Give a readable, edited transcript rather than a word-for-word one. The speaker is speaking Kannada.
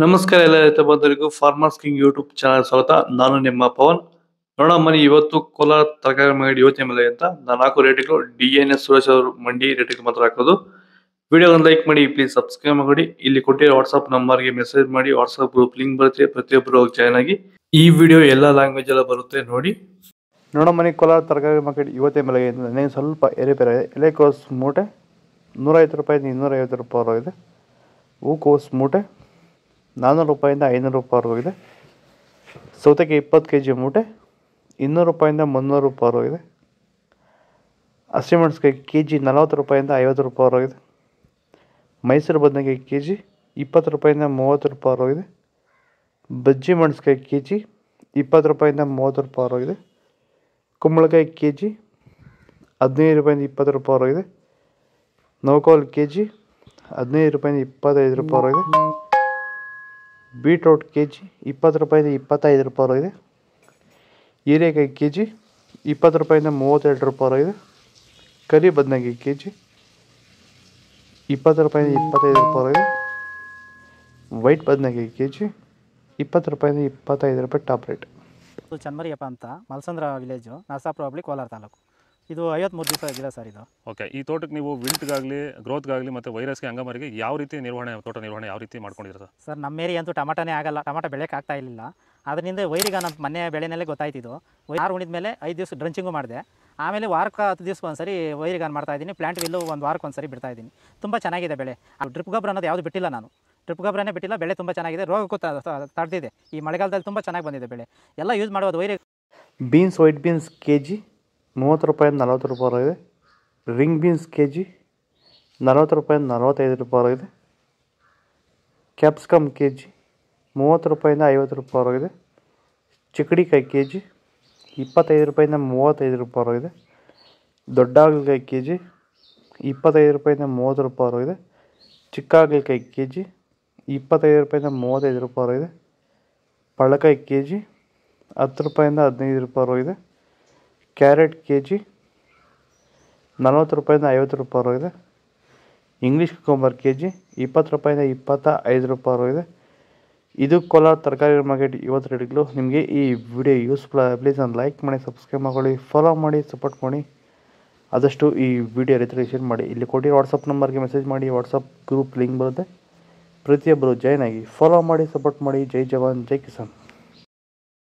ನಮಸ್ಕಾರ ಎಲ್ಲ ರೈತ ಬಂಧುಗಳಿಗೂ ಫಾರ್ಮರ್ಸ್ ಕಿಂಗ್ ಯೂಟ್ಯೂಬ್ ಚಾನಲ್ ಸ್ವಾಗತ. ನಾನು ನಿಮ್ಮ ಪವನ್. ನೋಡೋಣ ಮನಿ ಇವತ್ತು ಕೋಲಾರ ತರಕಾರಿ ಮಂಡಿ ಯೋಚನೆ ಮೇಲೆ ಅಂತ ನಾನು ಹಾಕೋ ರೇಟ್ಗಳು DNS ಸುರೇಶ್ ಅವರು ಮಂಡಿ ರೇಟ್ಗೆ ಮಾತ್ರ ಹಾಕೋದು. ವಿಡಿಯೋವನ್ನು ಲೈಕ್ ಮಾಡಿ, ಪ್ಲೀಸ್ ಸಬ್ಸ್ಕ್ರೈಬ್ ಮಾಡಿ. ಇಲ್ಲಿ ಕೊಟ್ಟಿರೋ ವಾಟ್ಸ್ಆಪ್ ನಂಬರ್ಗೆ ಮೆಸೇಜ್ ಮಾಡಿ, ವಾಟ್ಸ್ಆಪ್ ಗ್ರೂಪ್ ಲಿಂಕ್ ಬರುತ್ತೆ, ಪ್ರತಿಯೊಬ್ಬರು ಜಾಯ್ನ್ ಆಗಿ. ಈ ವಿಡಿಯೋ ಎಲ್ಲ ಲ್ಯಾಂಗ್ವೇಜ್ ಎಲ್ಲ ಬರುತ್ತೆ ನೋಡಿ. ನೋಡೋ ಮನಿ ಕೋಲಾರ ತರಕಾರಿ ಮಾರ್ಕೆಟ್ ಇವತ್ತೇ ಮೇಲೆ ನನಗೆ ಸ್ವಲ್ಪ ಏರಿಪೇರೆ ಇದೆ. ಎಲೆಕೋಸ್ ಮೂಟೆ 150 ರೂಪಾಯಿಂದ 250 ರೂಪಾಯಿ ಇದೆ. ಹೂಕೋಸ್ ಮೂಟೆ 400 ರೂಪಾಯಿಂದ 500 ರೂಪಾಯಿ ಇದೆ. ಸೌತೆಕಾಯಿ 20 kg ಮೂಟೆ 200 ರೂಪಾಯಿಂದ 300 ರೂಪಾಯಿ ಇದೆ. ಹಸಿಮೆಣಸಿನಕಾಯಿ KG 40 ರೂಪಾಯಿಂದ 50 ರೂಪಾಯಿ ಇದೆ. ಮೈಸೂರು ಬದನೆಕಾಯಿ KG 20 ರೂಪಾಯಿಂದ 30 ರೂಪಾಯಿ ಇದೆ. ಬಜ್ಜಿ ಮೆಣಸಿನಕಾಯಿ KG 20 ರೂಪಾಯಿಂದ 30 ರೂಪಾಯಿ ಇದೆ. ಕುಂಬಳಕಾಯಿ KG 15 ರೂಪಾಯಿಂದ 20 ರೂಪಾಯಿ ಇದೆ. ನೌಕೋಲ್ KG 15 ರೂಪಾಯಿಂದ 25 ರೂಪಾಯಿ ಇದೆ. ಬೀಟ್ರೋಟ್ KG 20 ರೂಪಾಯಿಂದ 25 ರೂಪಾಯಿ ಇದೆ. ಹೀರೆಕಾಯಿ KG 20 ರೂಪಾಯಿಂದ 32 ರೂಪಾಯಿ ಇದೆ. ಕರಿ ಬದನೆಕಾಯಿ KG 20 ರೂಪಾಯಿಂದ 25 ರೂಪಾಯಿ ಇದೆ. ವೈಟ್ ಬದನೆಕಾಯಿ KG 20 ರೂಪಾಯಿಂದ 25 ರೂಪಾಯಿ ಟಾಪ್ ರೇಟ್. ಚನ್ಮರಿಯಪ್ಪ ಅಂತ ಮಲ್ಸಂದ್ರ ವಿಲೇಜು, ನರಸಾಪುರ ಹೋಬಳಿ, ಕೋಲಾರ ತಾಲೂಕು. ಇದು 53 ದಿವಸ ಗಿಡ ಸರ್ ಇದು. ಓಕೆ, ಈ ತೋಟಕ್ಕೆ ನೀವು ವಿಲ್ಟ್ಗಾಗಲಿ ಗ್ರೋತ್ಗಾಗಲಿ ಮತ್ತು ವೈರಸ್ಗೆ ಅಂಗಮಾರಿಗೆ ಯಾವ ರೀತಿ ತೋಟ ನಿರ್ವಹಣೆ ಯಾವ ರೀತಿ ಮಾಡ್ಕೊಂಡಿದ್ದೀರಾ ಸರ್? ನಮ್ಮ ಏರಿಯಾ ಅಂತೂ ಟಮಾಟನೇ ಆಗಲ್ಲ, ಟಮಾಟ ಬೆಳೆಯೋಕೆ ಆಗ್ತಾ ಇರಲಿಲ್ಲ. ಅದರಿಂದ ವೈರಿಗ ನಮ್ಮ ಮನೆ ಬೆಳೆನಲ್ಲೇ ಗೊತ್ತಾಯ್ತಿದ್ದು. ಆರು ಉಣಿದ ಮೇಲೆ 5 ದಿವಸ ಡ್ರಂಚಿಂಗು ಮಾಡಿದೆ. ಆಮೇಲೆ ವಾರಕ್ಕೆ 10 ದಿವಸಕ್ಕೆ ಒಂದ್ಸರಿ ವೈರಿಗಾನ್ ಮಾಡ್ತಾಯಿದ್ದೀನಿ. ಪ್ಲಾಂಟ್ ವಿಲ್ಲು 1 ವಾರಕ್ಕೆ ಒಂದ್ಸರಿ ಬಿಡ್ತಾಯಿದ್ದೀನಿ. ತುಂಬ ಚೆನ್ನಾಗಿದೆ ಬೆಳೆ. ಡ್ರಿಪ್ ಗೊಬ್ಬರ ಅನ್ನೋದು ಯಾವುದು ಬಿಟ್ಟಿಲ್ಲ ನಾನು. ಡ್ರಿಪ್ ಗೊಬ್ಬರನೇ ಬಿಟ್ಟಿಲ್ಲ. ಬೆಳೆ ತುಂಬ ಚೆನ್ನಾಗಿದೆ. ರೋಗಕ್ಕೂ ತಡೆದಿದೆ. ಈ ಮಳೆಗಾಲದಲ್ಲಿ ತುಂಬ ಚೆನ್ನಾಗಿ ಬಂದಿದೆ ಬೆಳೆ. ಎಲ್ಲ ಯೂಸ್ ಮಾಡೋದು ವೈರಿ. ಬೀನ್ಸ್ ವೈಟ್ ಬೀನ್ಸ್ KG 30 ರೂಪಾಯಿಂದ 40 ರೂಪಾಯಿ ಇದೆ. ರಿಂಗ್ ಬೀನ್ಸ್ KG 40 ರೂಪಾಯಿಂದ 45 ರೂಪಾಯಿ ಇದೆ. ಕ್ಯಾಪ್ಸಿಕಮ್ KG 30 ರೂಪಾಯಿಂದ 50 ರೂಪಾಯಿ ಇದೆ. ಚಿಕ್ಕಡಿಕಾಯಿ KG 25 ರೂಪಾಯಿಂದ 35 ರೂಪಾಯಿ ಇದೆ. ದೊಡ್ಡ ಹಾಗಲಕಾಯಿ KG 25 ರೂಪಾಯಿಂದ 30 ರೂಪಾಯಿ ಇದೆ. ಚಿಕ್ಕ ಹಾಗಲಕಾಯಿ KG 25 ರೂಪಾಯಿಂದ 35 ರೂಪಾಯಿ ಇದೆ. ಪಳ್ಳಕಾಯಿ KG 10 ರೂಪಾಯಿಂದ 15 ರೂಪಾಯಿ ಇದೆ. ಕ್ಯಾರೆಟ್ KG 40 ರೂಪಾಯಿಂದ 50 ರೂಪಾಯಿ ಇದೆ. ಇಂಗ್ಲೀಷ್ ಕುಕುಂಬರ್ KG 20 ರೂಪಾಯಿಂದ 25 ರೂಪಾಯಿ ಇದೆ. ಇದು ಕೋಲಾರ ತರಕಾರಿ ಮಾರ್ಕೆಟ್ ಇವತ್ತು ರೇಟ್ಗಳು. ನಿಮಗೆ ಈ ವಿಡಿಯೋ ಯೂಸ್ಫುಲ್ ಪ್ಲೀಸ್ ಒಂದು ಲೈಕ್ ಮಾಡಿ, ಸಬ್ಸ್ಕ್ರೈಬ್ ಮಾಡಿ, ಫಾಲೋ ಮಾಡಿ, ಸಪೋರ್ಟ್ ಮಾಡಿ. ಆದಷ್ಟು ಈ ವಿಡಿಯೋ ರೈತರಿಗೆ ಶೇರ್ ಮಾಡಿ. ಇಲ್ಲಿ ಕೊಟ್ಟಿರೋ ವಾಟ್ಸಪ್ ನಂಬರ್ಗೆ ಮೆಸೇಜ್ ಮಾಡಿ, ವಾಟ್ಸಪ್ ಗ್ರೂಪ್ ಲಿಂಕ್ ಬರುತ್ತೆ, ಪ್ರತಿಯೊಬ್ಬರು ಜಾಯ್ನ್ ಆಗಿ ಫಾಲೋ ಮಾಡಿ, ಸಪೋರ್ಟ್ ಮಾಡಿ. ಜೈ ಜವಾನ್ ಜೈ ಕಿಸಾನ್.